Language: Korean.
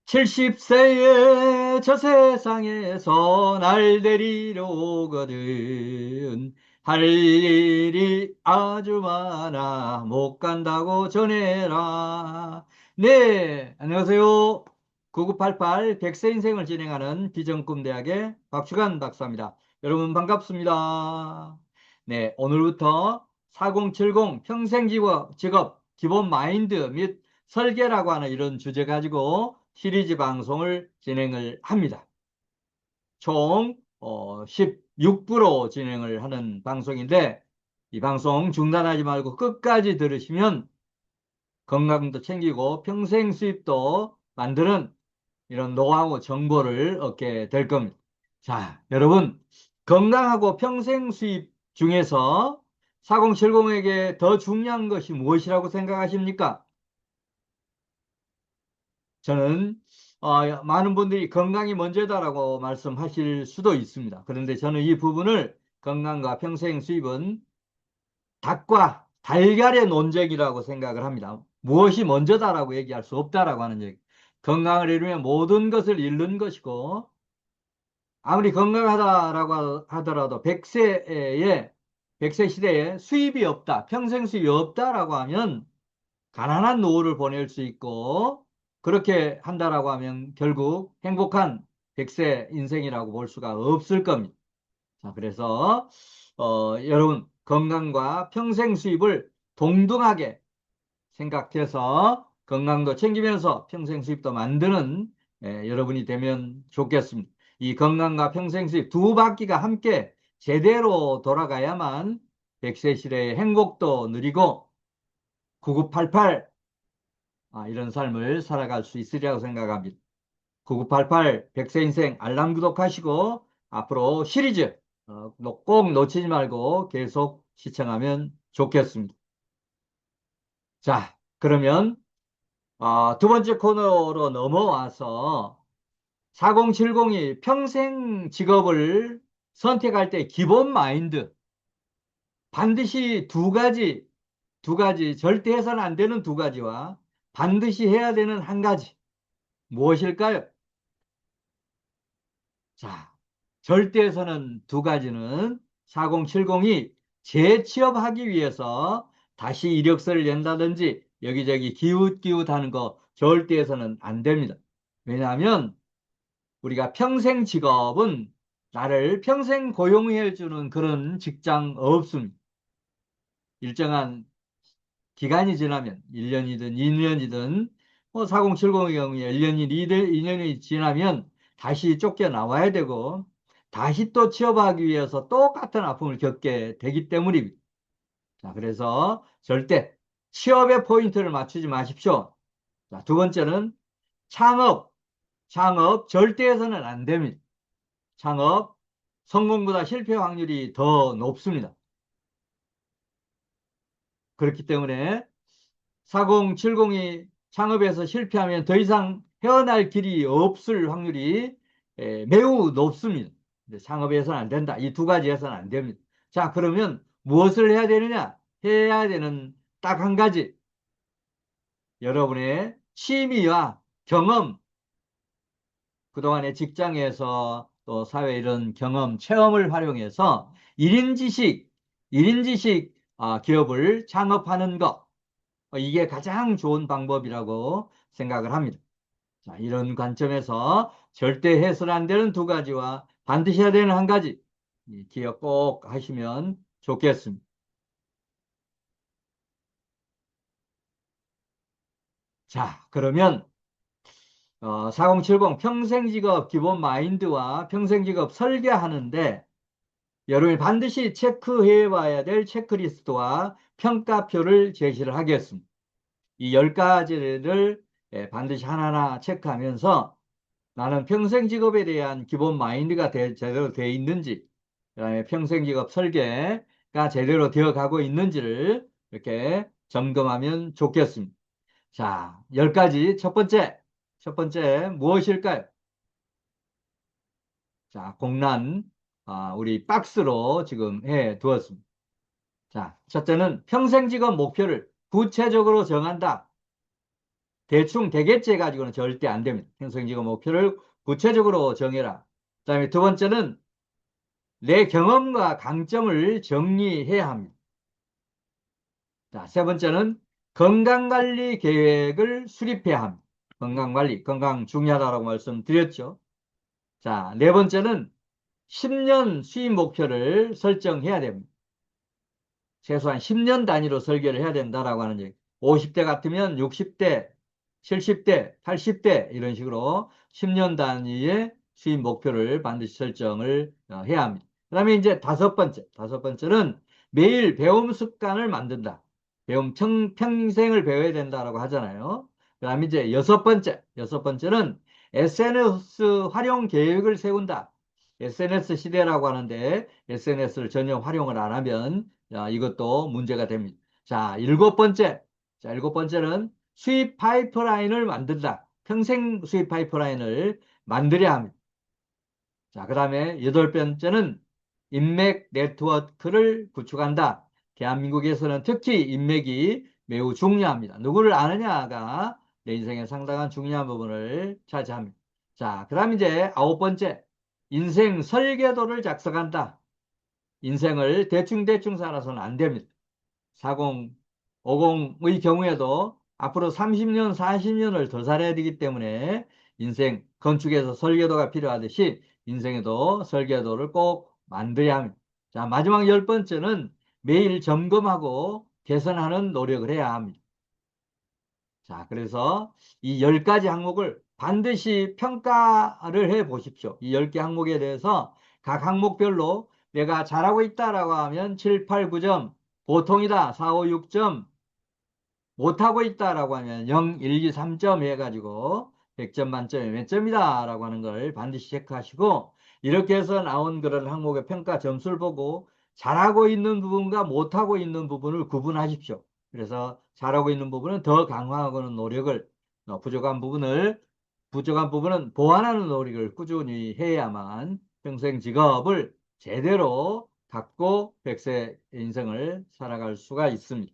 70세에 저 세상에서 날 데리러 오거든. 할 일이 아주 많아 못 간다고 전해라. 네, 안녕하세요. 9988 백세 인생을 진행하는 비전꿈대학의 박주관 박사입니다. 여러분 반갑습니다. 네, 오늘부터 4070 평생직업 기본 마인드 및 설계라고 하는 이런 주제 가지고 시리즈 방송을 진행을 합니다. 총 16부로 진행을 하는 방송인데 이 방송 중단하지 말고 끝까지 들으시면 건강도 챙기고 평생 수입도 만드는 이런 노하우 정보를 얻게 될 겁니다. 자, 여러분 건강하고 평생 수입 중에서 4070에게 더 중요한 것이 무엇이라고 생각하십니까? 저는 많은 분들이 건강이 먼저다라고 말씀하실 수도 있습니다. 그런데 저는 이 부분을 건강과 평생 수입은 닭과 달걀의 논쟁이라고 생각을 합니다. 무엇이 먼저다라고 얘기할 수 없다라고 하는 얘기. 건강을 잃으면 모든 것을 잃는 것이고 아무리 건강하다라고 하더라도 100세 시대에 수입이 없다, 평생 수입이 없다라고 하면 가난한 노후를 보낼 수 있고 그렇게 한다라고 하면 결국 행복한 100세 인생이라고 볼 수가 없을 겁니다. 자, 그래서 여러분 건강과 평생 수입을 동등하게 생각해서 건강도 챙기면서 평생 수입도 만드는 여러분이 되면 좋겠습니다. 이 건강과 평생 수입 두 바퀴가 함께 제대로 돌아가야만 100세 시대의 행복도 누리고 9988 이런 삶을 살아갈 수 있으리라고 생각합니다. 9988 백세 인생 알람 구독하시고 앞으로 시리즈 꼭 놓치지 말고 계속 시청하면 좋겠습니다. 자, 그러면 두 번째 코너로 넘어와서 4070이 평생 직업을 선택할 때 기본 마인드 반드시 두 가지 절대 해서는 안 되는 두 가지와 반드시 해야 되는 한 가지 무엇일까요? 자, 절대에서는 두 가지는 4070이 재취업하기 위해서 다시 이력서를 낸다든지 여기저기 기웃기웃하는 거 절대에서는 안 됩니다. 왜냐하면 우리가 평생 직업은 나를 평생 고용해주는 그런 직장 없습니다. 일정한 기간이 지나면 1년이든 2년이든 4070의 경우에 1년이 2년이 지나면 다시 쫓겨나와야 되고 다시 또 취업하기 위해서 똑같은 아픔을 겪게 되기 때문입니다. 자, 그래서 절대 취업의 포인트를 맞추지 마십시오. 자, 두 번째는 창업. 창업 절대해서는 안 됩니다. 창업 성공보다 실패 확률이 더 높습니다. 그렇기 때문에 4070이 창업에서 실패하면 더 이상 헤어날 길이 없을 확률이 매우 높습니다. 창업에서는 안 된다. 이 두 가지에서는 안 됩니다. 자, 그러면 무엇을 해야 되느냐? 해야 되는 딱 한 가지. 여러분의 취미와 경험, 그동안의 직장에서 또 사회 이런 경험, 체험을 활용해서 1인 지식 기업을 창업하는 것. 이게 가장 좋은 방법이라고 생각을 합니다. 자, 이런 관점에서 절대 해서는 안 되는 두 가지와 반드시 해야 되는 한 가지 기억 꼭 하시면 좋겠습니다. 자, 그러면 4070 평생직업 기본 마인드와 평생직업 설계하는데 여러분이 반드시 체크해 봐야 될 체크리스트와 평가표를 제시를 하겠습니다. 이 10가지를 반드시 하나하나 체크하면서 나는 평생 직업에 대한 기본 마인드가 제대로 되어 있는지, 그다음에 평생 직업 설계가 제대로 되어 가고 있는지를 이렇게 점검하면 좋겠습니다. 자, 10가지. 첫 번째 무엇일까요? 자, 공란, 우리 박스로 지금 해 두었습니다. 자, 첫째는 평생 직업 목표를 구체적으로 정한다. 대충 되겠지 해가지고는 절대 안 됩니다. 평생직업 목표를 구체적으로 정해라. 그다음에 두 번째는 내 경험과 강점을 정리해야 합니다. 자, 세 번째는 건강관리 계획을 수립해야 합니다. 건강관리, 건강 중요하다고 말씀드렸죠. 자, 네 번째는 10년 수입 목표를 설정해야 됩니다. 최소한 10년 단위로 설계를 해야 된다라고 하는 얘기. 50대 같으면 60대, 70대, 80대 이런 식으로 10년 단위의 수입 목표를 반드시 설정을 해야 합니다. 그 다음에 이제 다섯 번째는 매일 배움 습관을 만든다. 평생을 배워야 된다라고 하잖아요. 그 다음에 이제 여섯 번째는 SNS 활용 계획을 세운다. SNS 시대라고 하는데 SNS를 전혀 활용을 안 하면 이것도 문제가 됩니다. 자, 일곱 번째는 수입 파이프라인을 만든다. 평생 수입 파이프라인을 만들어야 합니다. 자, 그 다음에 여덟 번째는 인맥 네트워크를 구축한다. 대한민국에서는 특히 인맥이 매우 중요합니다. 누구를 아느냐가 내 인생의 상당한 중요한 부분을 차지합니다. 자, 그 다음 이제 아홉 번째, 인생 설계도를 작성한다. 인생을 대충대충 살아서는 안 됩니다. 40, 50의 경우에도 앞으로 30년, 40년을 더 살아야 되기 때문에 인생 건축에서 설계도가 필요하듯이 인생에도 설계도를 꼭 만들어야 합니다. 자, 마지막 열 번째는 매일 점검하고 개선하는 노력을 해야 합니다. 자, 그래서 이 10가지 항목을 반드시 평가를 해 보십시오. 이 10개 항목에 대해서 각 항목별로 내가 잘하고 있다라고 하면 7, 8, 9점, 보통이다 4, 5, 6점, 못하고 있다라고 하면 0, 1, 2, 3점 해가지고 100점 만점에 몇 점이다 라고 하는 걸 반드시 체크하시고 이렇게 해서 나온 그런 항목의 평가 점수를 보고 잘하고 있는 부분과 못하고 있는 부분을 구분하십시오. 그래서 잘하고 있는 부분은 더 강화하고는 노력을 부족한 부분은 보완하는 노력을 꾸준히 해야만 평생 직업을 제대로 갖고 백세 인생을 살아갈 수가 있습니다.